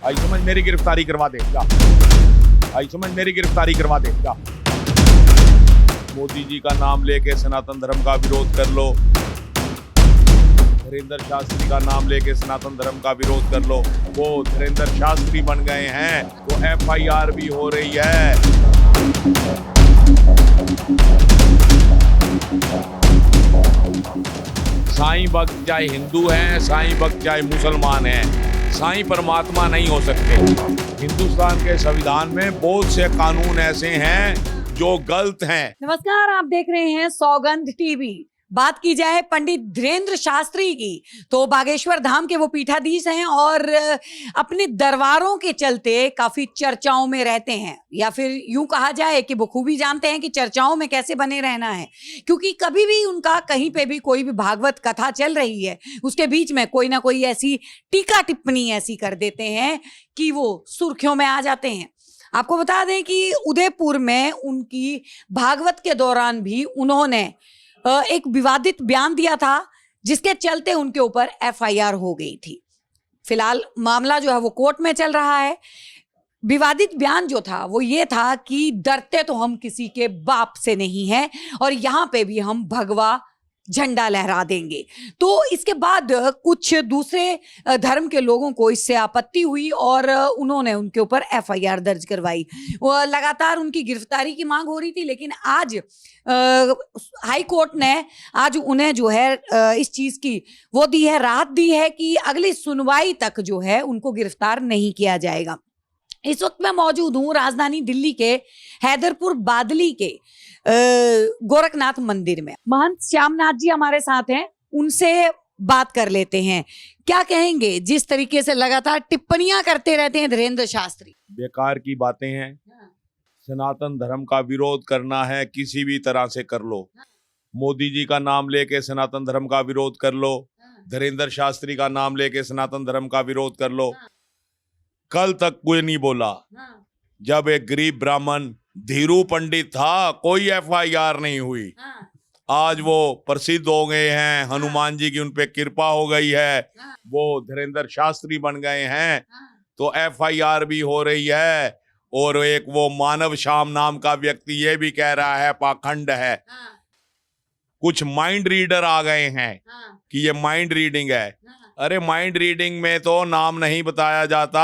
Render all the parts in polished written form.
आई समझ मेरी गिरफ्तारी करवा दे जा, आई समझ मेरी गिरफ्तारी करवा दे जा। मोदी जी का नाम लेके सनातन धर्म का विरोध कर लो, धीरेन्द्र शास्त्री का नाम लेके सनातन धर्म का विरोध कर लो। वो धीरेन्द्र शास्त्री बन गए हैं तो FIR भी हो रही है। साईं भक्त चाहे हिंदू हैं, साईं भक्त चाहे मुसलमान हैं, साईं परमात्मा नहीं हो सकते। हिंदुस्तान के संविधान में बहुत से कानून ऐसे हैं जो गलत हैं। नमस्कार, आप देख रहे हैं सौगंध टीवी। बात की जाए पंडित धीरेन्द्र शास्त्री की तो बागेश्वर धाम के वो पीठाधीश हैं और अपने दरबारों के चलते काफी चर्चाओं में रहते हैं, या फिर यूं कहा जाए कि बखूबी जानते हैं कि चर्चाओं में कैसे बने रहना है, क्योंकि कभी भी उनका कहीं पे भी कोई भी भागवत कथा चल रही है उसके बीच में कोई ना कोई ऐसी टीका टिप्पणी ऐसी कर देते हैं कि वो सुर्खियों में आ जाते हैं। आपको बता दें कि उदयपुर में उनकी भागवत के दौरान भी उन्होंने एक विवादित बयान दिया था जिसके चलते उनके ऊपर FIR हो गई थी। फिलहाल मामला जो है वो कोर्ट में चल रहा है। विवादित बयान जो था वो ये था कि डरते तो हम किसी के बाप से नहीं हैं और यहाँ पे भी हम भगवा झंडा लहरा देंगे। तो इसके बाद कुछ दूसरे धर्म के लोगों को इससे आपत्ति हुई और उन्होंने उनके ऊपर FIR दर्ज करवाई। लगातार उनकी गिरफ्तारी की मांग हो रही थी, लेकिन आज हाई कोर्ट ने आज उन्हें जो है इस चीज की वो दी है, राहत दी है कि अगली सुनवाई तक जो है उनको गिरफ्तार नहीं किया जाएगा। इस वक्त मैं मौजूद हूँ राजधानी दिल्ली के हैदरपुर बादली के गोरखनाथ मंदिर में। महंत श्यामनाथ जी हमारे साथ हैं, उनसे बात कर लेते हैं। क्या कहेंगे जिस तरीके से लगातार टिप्पणियां करते रहते हैं धीरेन्द्र शास्त्री? बेकार की बातें हैं। सनातन धर्म का विरोध करना है किसी भी तरह से कर लो। मोदी जी का नाम लेके सनातन धर्म का विरोध कर लो, धीरेन्द्र शास्त्री का नाम लेके सनातन धर्म का विरोध कर लो। कल तक कोई नहीं बोला। जब एक गरीब ब्राह्मण धीरू पंडित था कोई FIR नहीं हुई। आज वो प्रसिद्ध हो गए हैं, हनुमान जी की उन पे कृपा हो गई है, वो धीरेन्द्र शास्त्री बन गए हैं तो FIR भी हो रही है। और एक वो मानव श्याम नाम का व्यक्ति ये भी कह रहा है पाखंड है। कुछ माइंड रीडर आ गए हैं कि ये माइंड रीडिंग है। अरे माइंड रीडिंग में तो नाम नहीं बताया जाता।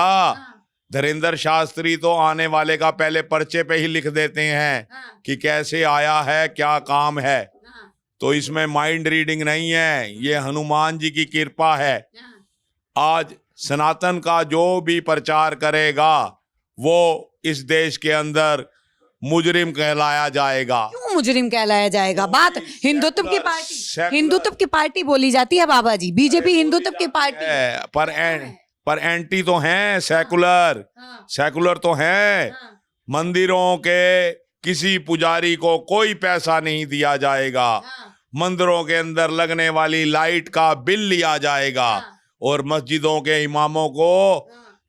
धीरेन्द्र शास्त्री तो आने वाले का पहले पर्चे पे ही लिख देते हैं कि कैसे आया है, क्या काम है। तो इसमें माइंड रीडिंग नहीं है, ये हनुमान जी की कृपा है। आज सनातन का जो भी प्रचार करेगा वो इस देश के अंदर मुजरिम कहलाया जाएगा। क्यों मुजरिम कहलाया जाएगा? बात हिंदुत्व की पार्टी, हिंदुत्व की पार्टी बोली जाती है बाबा जी। बीजेपी हिंदुत्व की पार्टी है, पर एंटी तो हैं, सेकुलर सेकुलर तो हैं। मंदिरों के किसी पुजारी को कोई पैसा नहीं दिया जाएगा। मंदिरों के अंदर लगने वाली लाइट का बिल लिया जाएगा और मस्जिदों के इमामों को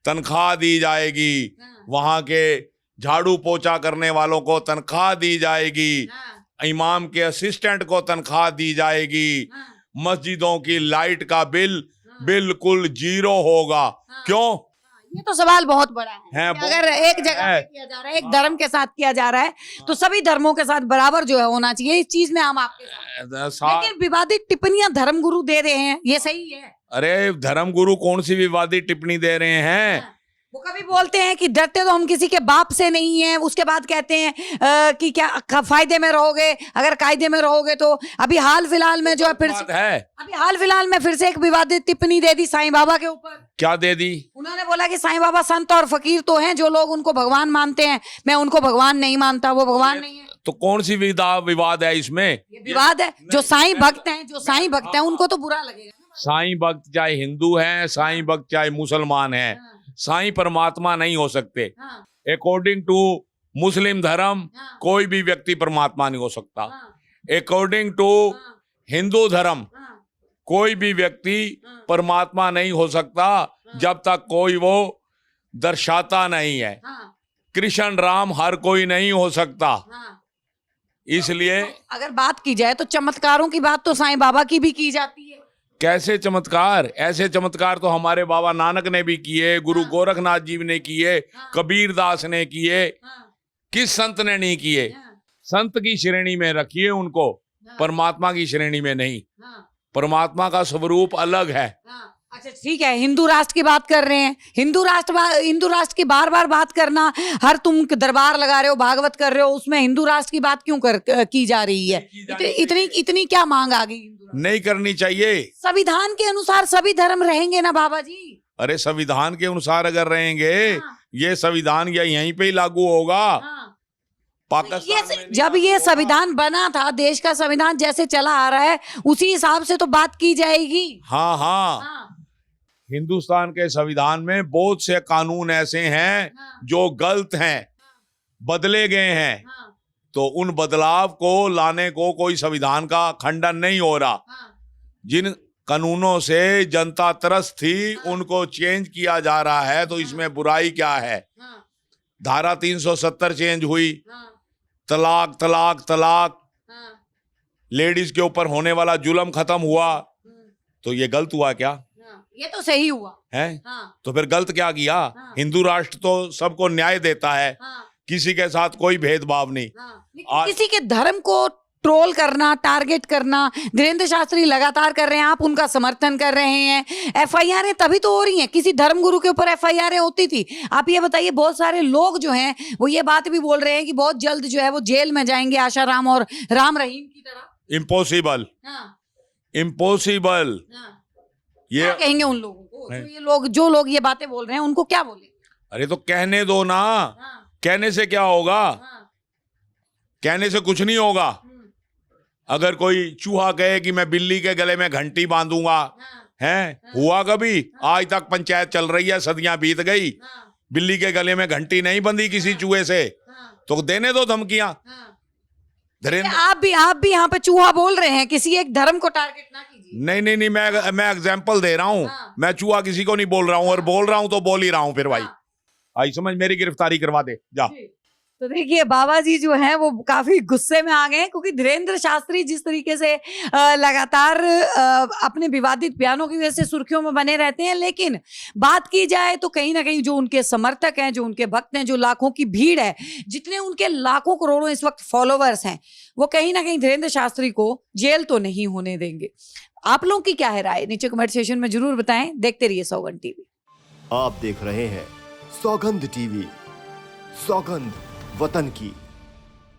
तनख्वाह दी जाएगी। वहां के झाड़ू पोछा करने वालों को तनख्वाह दी जाएगी, इमाम के असिस्टेंट को तनख्वाह दी जाएगी। मस्जिदों की लाइट का बिल बिल्कुल 0 होगा। क्यों? ये तो सवाल बहुत बड़ा है। अगर एक जगह पे किया जा रहा है, एक धर्म के साथ किया जा रहा है तो सभी धर्मों के साथ बराबर जो है होना चाहिए। इस चीज में हम आपके साथ, लेकिन विवादित टिप्पणियां धर्मगुरु दे रहे हैं, ये सही है? अरे धर्मगुरु कौन सी विवादित टिप्पणी दे रहे हैं? वो कभी बोलते हैं कि डरते तो हम किसी के बाप से नहीं हैं, उसके बाद कहते हैं कि क्या फायदे में रहोगे अगर कायदे में रहोगे तो। अभी हाल फिलहाल में जो है फिर से अभी हाल फिलहाल में फिर से एक विवादित टिप्पणी दे दी साईं बाबा के ऊपर। क्या दे दी? उन्होंने बोला कि साईं बाबा संत और फकीर तो हैं, जो लोग उनको भगवान मानते हैं, मैं उनको भगवान नहीं मानता, वो भगवान नहीं है। तो कौन सी विवाद है इसमें? ये विवाद है। जो साईं भक्त हैं उनको तो बुरा लगेगा। साईं भक्त चाहे हिंदू हैं, साईं भक्त चाहे मुसलमान हैं, साईं परमात्मा नहीं हो सकते। अकॉर्डिंग टू मुस्लिम धर्म कोई भी व्यक्ति परमात्मा नहीं हो सकता। अकॉर्डिंग टू हिंदू धर्म कोई भी व्यक्ति परमात्मा नहीं हो सकता जब तक कोई वो दर्शाता नहीं है। कृष्ण राम हर कोई नहीं हो सकता। इसलिए अगर बात की जाए तो चमत्कारों की बात तो साईं बाबा की भी की जाती है। कैसे चमत्कार? ऐसे चमत्कार तो हमारे बाबा नानक ने भी किए, गुरु गोरखनाथ जी ने किए, कबीर दास ने किए। किस संत ने नहीं किए? संत की श्रेणी में रखिए उनको, परमात्मा की श्रेणी में नहीं। परमात्मा का स्वरूप अलग है। अच्छा ठीक है, हिंदू राष्ट्र की बात कर रहे हैं, हिंदू राष्ट्र की बार बार बात करना, हर तुम दरबार लगा रहे हो, भागवत कर रहे हो, उसमें हिंदू राष्ट्र की बात क्यों की जा रही है? इतनी क्या मांग आ गई? नहीं करनी चाहिए। संविधान के अनुसार सभी धर्म रहेंगे ना बाबा जी? अरे संविधान के अनुसार अगर रहेंगे, ये संविधान यहीं पे ही लागू होगा। पाकिस्तान में जब ये संविधान बना था, देश का संविधान जैसे चला आ रहा है उसी हिसाब से तो बात की जाएगी। हाँ। हिंदुस्तान के संविधान में बहुत से कानून ऐसे हैं जो गलत हैं, बदले गए हैं, तो उन बदलाव को लाने को कोई संविधान का खंडन नहीं हो रहा। जिन कानूनों से जनता त्रस्त थी उनको चेंज किया जा रहा है, तो इसमें बुराई क्या है? धारा 370 चेंज हुई, तलाक तलाक तलाक, लेडीज के ऊपर होने वाला जुल्म खत्म हुआ, तो ये गलत हुआ क्या? ये तो सही हुआ है। तो फिर गलत क्या किया? हिंदू राष्ट्र तो सबको न्याय देता है, किसी के साथ कोई भेदभाव नहीं। किसी के धर्म को ट्रोल करना, टारगेट करना धीरेंद्र शास्त्री लगातार कर रहे हैं, आप उनका समर्थन कर रहे हैं। एफआईआर तभी तो हो रही हैं, किसी धर्मगुरु के ऊपर एफआईआर होती थी। आप ये बताइए, बहुत सारे लोग जो हैं वो ये बात भी बोल रहे हैं कि बहुत जल्द जो है वो जेल में जाएंगे, आशाराम और राम रहीम की तरह। Impossible, impossible. ये क्या कहेंगे उन लोगों को? जो लोग ये बातें बोल रहे हैं उनको क्या बोले? अरे तो कहने दो ना। कहने से क्या होगा? कहने से कुछ नहीं होगा। अगर कोई चूहा कहे कि मैं बिल्ली के गले में घंटी बांधूंगा, है हुआ कभी? आज तक पंचायत चल रही है, सदियां बीत गई, बिल्ली के गले में घंटी नहीं बंधी किसी चूहे से, तो देने दो धमकियां। आप भी यहाँ पे चूहा बोल रहे हैं, किसी एक धर्म को टारगेट ना कीजिए। नहीं, मैं एग्जाम्पल दे रहा हूँ। मैं चूहा किसी को नहीं बोल रहा हूँ, और बोल रहा हूँ तो बोल ही रहा हूँ। फिर भाई आई समझ, मेरी गिरफ्तारी करवा दे जा। तो देखिए बाबा जी जो हैं वो काफी गुस्से में आ गए हैं, क्योंकि धीरेंद्र शास्त्री जिस तरीके से लगातार अपने विवादित बयानों की वजह से सुर्खियों में बने रहते हैं, लेकिन बात की जाए तो कहीं ना कहीं जो उनके समर्थक हैं, जो उनके भक्त हैं, जो लाखों की भीड़ है, जितने उनके लाखों करोड़ों इस वक्त फॉलोवर्स हैं, वो कहीं ना कहीं धीरेंद्र शास्त्री को जेल तो नहीं होने देंगे। आप लोगों की क्या है राय? नीचे कमेंट सेशन में जरूर बताएं। देखते रहिए सौगंध टीवी। आप देख रहे हैं सौगंध टीवी, सौगंध वतन की।